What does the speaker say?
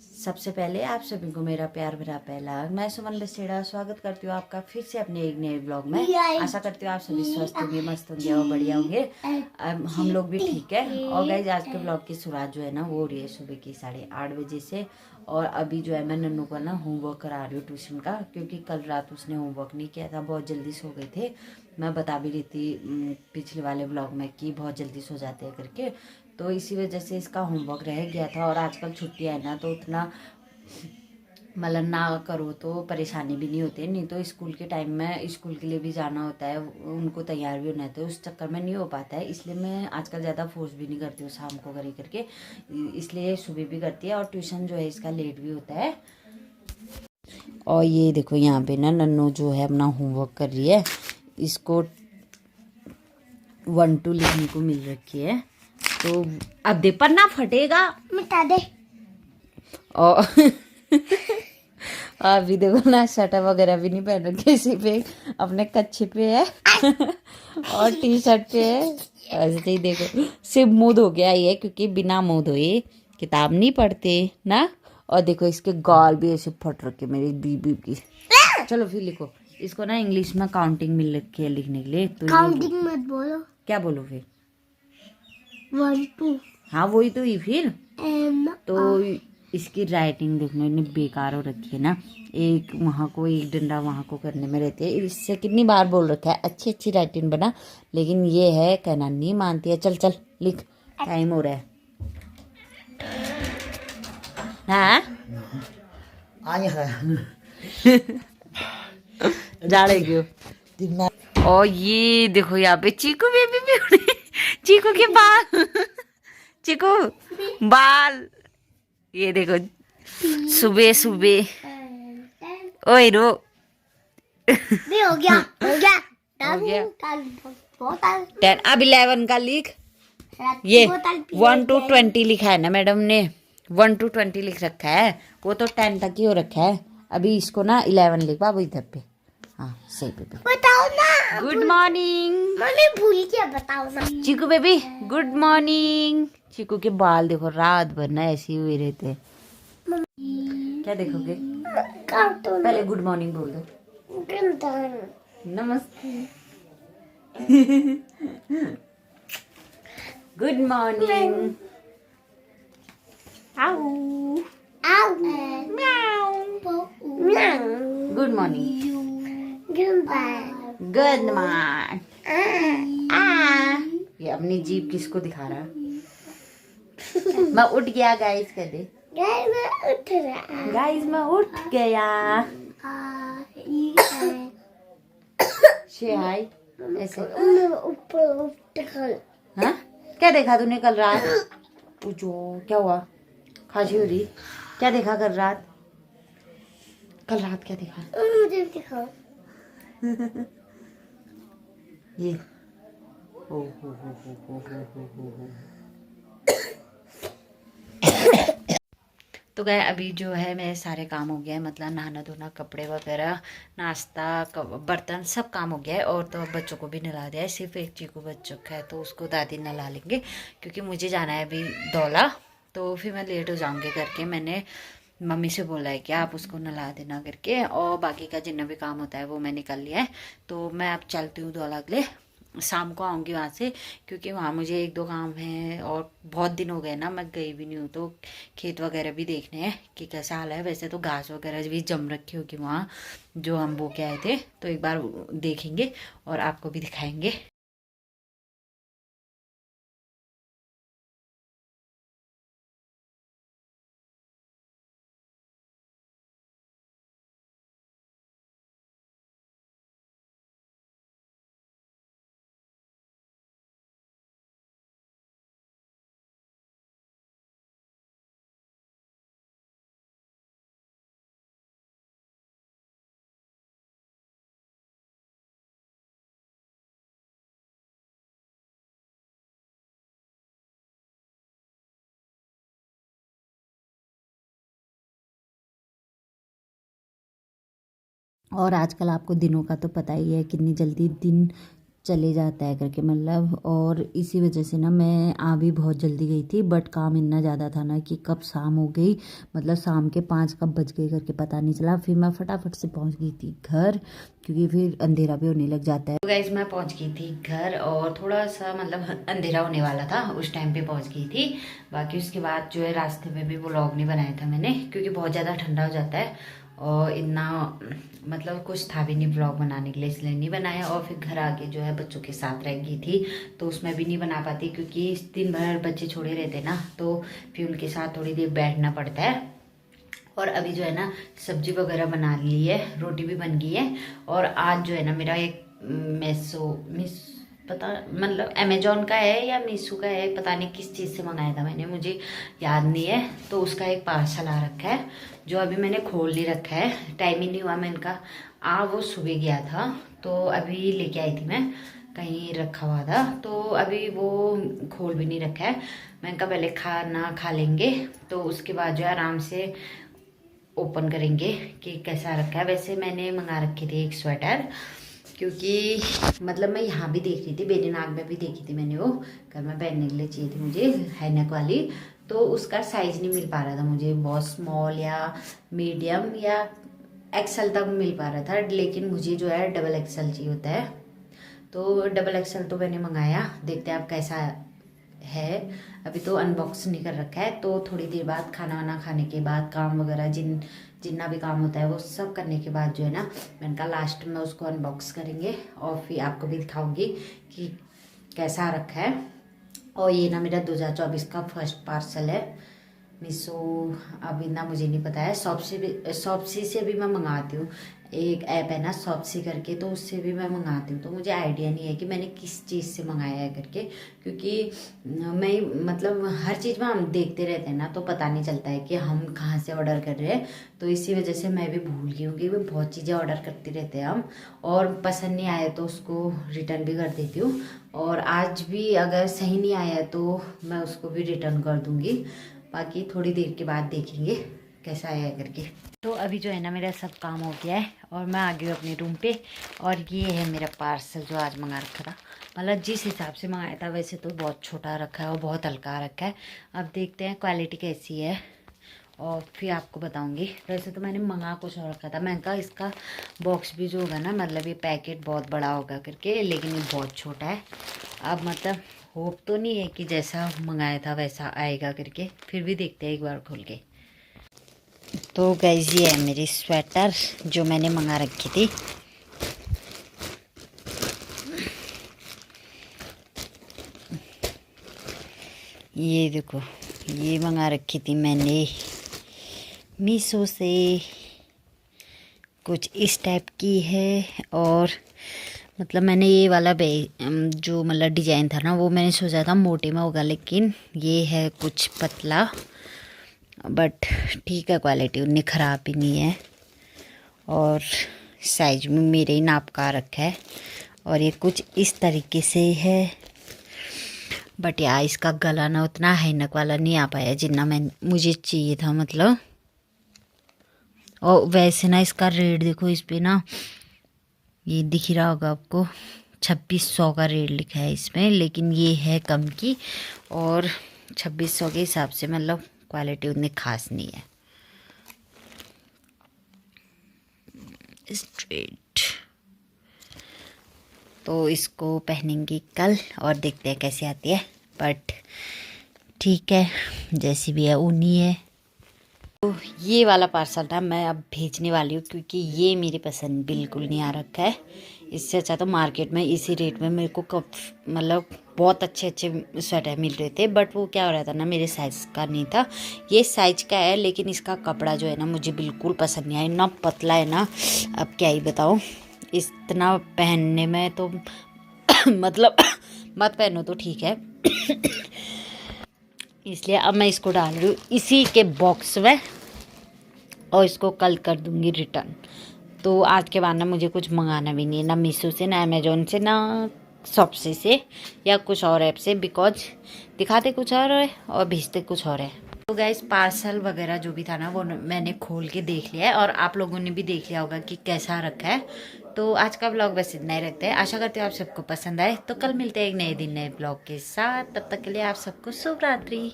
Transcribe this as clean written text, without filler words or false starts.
सबसे पहले आप सभी को मेरा प्यार भरा पहला। मैं सुमन बसेड़ा स्वागत करती हूँ आपका फिर से अपने एक नए ब्लॉग में। आशा करती हूँ आप सभी स्वस्थ होंगे, मस्त होंगे और बढ़िया होंगे। हम लोग भी ठीक है। और गाइस आज के ब्लॉग की शुरुआत जो है ना वो हो रही है सुबह की 8:30 बजे से। और अभी जो है मैं नन्नू को ना होमवर्क करा रही हूँ ट्यूशन का, क्योंकि कल रात उसने होमवर्क नहीं किया था, बहुत जल्दी सो गए थे। मैं बता भी रही थी पिछले वाले ब्लॉग में कि बहुत जल्दी सो जाते हैं करके, तो इसी वजह से इसका होमवर्क रह गया था। और आजकल छुट्टियाँ है ना तो उतना मतलब ना करो तो परेशानी भी नहीं होती है, नहीं तो स्कूल के टाइम में स्कूल के लिए भी जाना होता है, उनको तैयार भी होना होता है, उस चक्कर में नहीं हो पाता है। इसलिए मैं आजकल ज़्यादा फोर्स भी नहीं करती हूँ शाम को करे करके, इसलिए सुबह भी करती है। और ट्यूशन जो है इसका लेट भी होता है। और ये देखो यहाँ पे ना नन्नू जो है अपना होमवर्क कर रही है, इसको 1-2 लिखने को मिल रखी है। तो अब दे पर ना फटेगा, मिटा दे। और अभी देखो ना शर्ट वगैरह भी नहीं पहन रखी, इसी पे अपने कच्छे पे है और टी शर्ट पे है। ऐसे ही देखो सिर्फ मुंह धो के आई है, क्योंकि बिना मुंह धोए किताब नहीं पढ़ते ना। और देखो इसके गाल भी ऐसे फट रखे मेरी बीबी की। चलो फिर लिखो। इसको ना इंग्लिश में काउंटिंग मिल रखी है लिखने के लिए, तो काउंटिंग मत बोलो। क्या बोलो फिर? 1 2। हाँ वही तो ही फिर। तो इसकी राइटिंग देखने में बेकार हो रखी है ना, एक वहाँ को एक डंडा वहाँ को करने में रहती है। इससे कितनी बार बोल रखा है अच्छी अच्छी राइटिंग बना, लेकिन ये है कहना नहीं मानती है। चल चल लिख, टाइम हो रहा है। हाँ आए है जाड़े क्यों। और ये देखो यहाँ पे चीकू बेबी भी उड़े। चीकू के बाल चीकू बाल, ये देखो सुबह सुबह। ओए रो नहीं हो गया हो गया हो गया 10। अब 11 का लिख। ये 1 to 20 लिखा है ना मैडम ने, 1 to 20 लिख रखा है, वो तो 10 तक ही हो रखा है। अभी इसको ना 11 लिख बाबू इधर पे। हाँ सही पे बताओ ना। गुड मॉर्निंग मम्मी, भूल गया बताओ ना। चीकू बेबी गुड मॉर्निंग। चीकू के बाल देखो रात भर ना ऐसे ही हुए रहते हैं। क्या देखोगे? पहले गुड मॉर्निंग बोल दो। नमस्ते। Good morning. Good morning. Good morning. ये अपनी जीभ किसको दिखा रहा है? मैं उठ गया गाइस कह दे। गाइस मैं उठ गया। से हाय ऐसे ऊपर। हाँ क्या देखा तूने कल रात? पूछो क्या हुआ? खांसी हो रही? क्या देखा कल रात? कल रात क्या देखा? मुझे दिखाओ। ये हो। तो गए अभी जो है मेरे सारे काम हो गया है, मतलब नहाना धोना कपड़े वगैरह नाश्ता बर्तन सब काम हो गया है। और तो अब बच्चों को भी नहला दिया है, सिर्फ एक चीकू बच्चों का है तो उसको दादी नहला लेंगे, क्योंकि मुझे जाना है अभी दौला, तो फिर मैं लेट हो जाऊंगी करके मैंने मम्मी से बोला है कि आप उसको नहला देना करके। और बाकी का जितना भी काम होता है वो मैंने कर लिया है। तो मैं अब चलती हूँ दौला अगले शाम को आऊँगी वहाँ से, क्योंकि वहाँ मुझे 1-2 काम है और बहुत दिन हो गए ना मैं गई भी नहीं हूँ, तो खेत वगैरह भी देखने हैं कि कैसा हाल है। वैसे तो घास वगैरह भी जम रखी होगी वहाँ जो हम बो के आए थे, तो एक बार देखेंगे और आपको भी दिखाएंगे। और आजकल आपको दिनों का तो पता ही है कितनी जल्दी दिन चले जाता है करके मतलब। और इसी वजह से ना मैं आ भी बहुत जल्दी गई थी, बट काम इतना ज़्यादा था ना कि कब शाम हो गई, मतलब शाम के 5 कब बज गए करके पता नहीं चला। फिर मैं फटाफट से पहुंच गई थी घर, क्योंकि फिर अंधेरा भी होने लग जाता है। तो गाइस मैं पहुंच गई थी घर, और थोड़ा सा मतलब अंधेरा होने वाला था उस टाइम पे पहुंच गई थी। बाकी उसके बाद जो है रास्ते में भी व्लॉग नहीं बनाया था मैंने, क्योंकि बहुत ज़्यादा ठंडा हो जाता है और इतना मतलब कुछ था भी नहीं व्लॉग बनाने के लिए, इसलिए नहीं बनाया। और फिर घर आके जो है बच्चों के साथ रह गई थी, तो उसमें भी नहीं बना पाती, क्योंकि दिन भर बच्चे छोड़े रहते ना, तो फिर उनके साथ थोड़ी देर बैठना पड़ता है। और अभी जो है ना सब्जी वगैरह बना ली है, रोटी भी बन गई है। और आज जो है ना मेरा एक पता मतलब अमेजोन का है या मीशो का है, पता नहीं किस चीज़ से मंगाया था मैंने, मुझे याद नहीं है। तो उसका एक पार्सल आ रखा है, जो अभी मैंने खोल नहीं रखा है, टाइम ही नहीं हुआ। मैं इनका वो सुबह गया था, तो अभी लेके आई थी मैं, कहीं रखा हुआ था, तो अभी वो खोल भी नहीं रखा है। मैं इनका पहले खाना खा लेंगे, तो उसके बाद जो है आराम से ओपन करेंगे कि कैसा रखा है। वैसे मैंने मंगा रखी थी एक स्वेटर, क्योंकि मतलब मैं यहाँ भी देख रही थी, बेरीनाग में भी देखी थी मैंने, वो घर में पहनने के लिए चाहिए थी मुझे, हैनेक वाली। तो उसका साइज़ नहीं मिल पा रहा था मुझे, बहुत स्मॉल या मीडियम या एक्सल तक मिल पा रहा था, लेकिन मुझे जो है डबल एक्सल चाहिए होता है। तो डबल एक्सल तो मैंने मंगाया, देखते हैं आप कैसा है। अभी तो अनबॉक्स नहीं कर रखा है, तो थोड़ी देर बाद खाना वाना खाने के बाद काम वगैरह जितना भी काम होता है वो सब करने के बाद जो है ना मैंने कहा लास्ट में उसको अनबॉक्स करेंगे, और फिर आपको भी दिखाऊंगी कि कैसा रखा है। और ये ना मेरा 2024 का फर्स्ट पार्सल है मीशो। अभी ना मुझे नहीं पता है, शॉप्सी से भी मैं मंगाती हूँ, एक ऐप है ना शॉप्सी करके, तो उससे भी मैं मंगाती हूँ। तो मुझे आइडिया नहीं है कि मैंने किस चीज़ से मंगाया है करके, क्योंकि मैं मतलब हर चीज़ में हम देखते रहते हैं ना, तो पता नहीं चलता है कि हम कहाँ से ऑर्डर कर रहे हैं। तो इसी वजह से मैं भी भूल गई हूँ कि बहुत चीज़ें ऑर्डर करते रहते हैं हम, और पसंद नहीं आए तो उसको रिटर्न भी कर देती हूँ। और आज भी अगर सही नहीं आया तो मैं उसको भी रिटर्न कर दूँगी। बाकी थोड़ी देर के बाद देखेंगे कैसा आया करके। तो अभी जो है ना मेरा सब काम हो गया है, और मैं आ गई हूँ अपने रूम पे। और ये है मेरा पार्सल जो आज मंगा रखा था, मतलब जिस हिसाब से मंगाया था वैसे तो बहुत छोटा रखा है और बहुत हल्का रखा है। अब देखते हैं क्वालिटी कैसी है, और फिर आपको बताऊंगी। वैसे तो मैंने मंगा कुछ और रखा था, मैंने कहा इसका बॉक्स भी जो होगा ना, मतलब ये पैकेट बहुत बड़ा होगा करके, लेकिन ये बहुत छोटा है। अब मतलब होप तो नहीं है कि जैसा मंगाया था वैसा आएगा करके, फिर भी देखते हैं एक बार खोल के। तो गाइस ये है मेरी स्वेटर जो मैंने मंगा रखी थी। ये देखो, ये मंगा रखी थी मैंने मीशो से, कुछ इस टाइप की है। और मतलब मैंने ये वाला जो मतलब डिज़ाइन था ना, वो मैंने सोचा था मोटे में होगा, लेकिन ये है कुछ पतला, बट ठीक है, क्वालिटी उतनी ख़राब भी नहीं है। और साइज में मेरे ही नाप का रखा है, और ये कुछ इस तरीके से है। बट यार इसका गला ना उतना हैनक वाला नहीं आ पाया जितना मुझे चाहिए था मतलब। और वैसे ना इसका रेट देखो, इस पे ना ये दिख रहा होगा आपको, 2600 का रेट लिखा है इसमें, लेकिन ये है कम की, और 2600 के हिसाब से मतलब क्वालिटी उतनी खास नहीं है। स्ट्रेट तो इसको पहनेंगे कल, और देखते हैं कैसी आती है, बट ठीक है जैसी भी है ऊनी है। तो ये वाला पार्सल ना मैं अब भेजने वाली हूँ, क्योंकि ये मेरी पसंद बिल्कुल नहीं आ रखा है। इससे अच्छा तो मार्केट में इसी रेट में मेरे को मतलब बहुत अच्छे अच्छे स्वेटर मिल रहे थे, बट वो क्या हो रहा था ना, मेरे साइज़ का नहीं था। ये साइज का है, लेकिन इसका कपड़ा जो है ना मुझे बिल्कुल पसंद नहीं आया, इतना पतला है ना, अब क्या ही बताऊँ। इतना पहनने में तो मतलब मत पहनो तो ठीक है। इसलिए अब मैं इसको डाल रही हूँ इसी के बॉक्स में, और इसको कल कर दूँगी रिटर्न। तो आज के बाद ना मुझे कुछ मंगाना भी नहीं है, ना मीशो से, ना अमेजोन से, ना शॉप्सी से या कुछ और ऐप से, बिकॉज दिखाते कुछ और है और भेजते कुछ और है। तो गाइस पार्सल वगैरह जो भी था ना वो मैंने खोल के देख लिया है, और आप लोगों ने भी देख लिया होगा कि कैसा रखा है, तो आज का ब्लॉग बस इतना ही रखते हैं। आशा करती हूँ आप सबको पसंद आए। तो कल मिलते हैं एक नए दिन नए ब्लॉग के साथ। तब तक के लिए आप सबको शुभ रात्रि।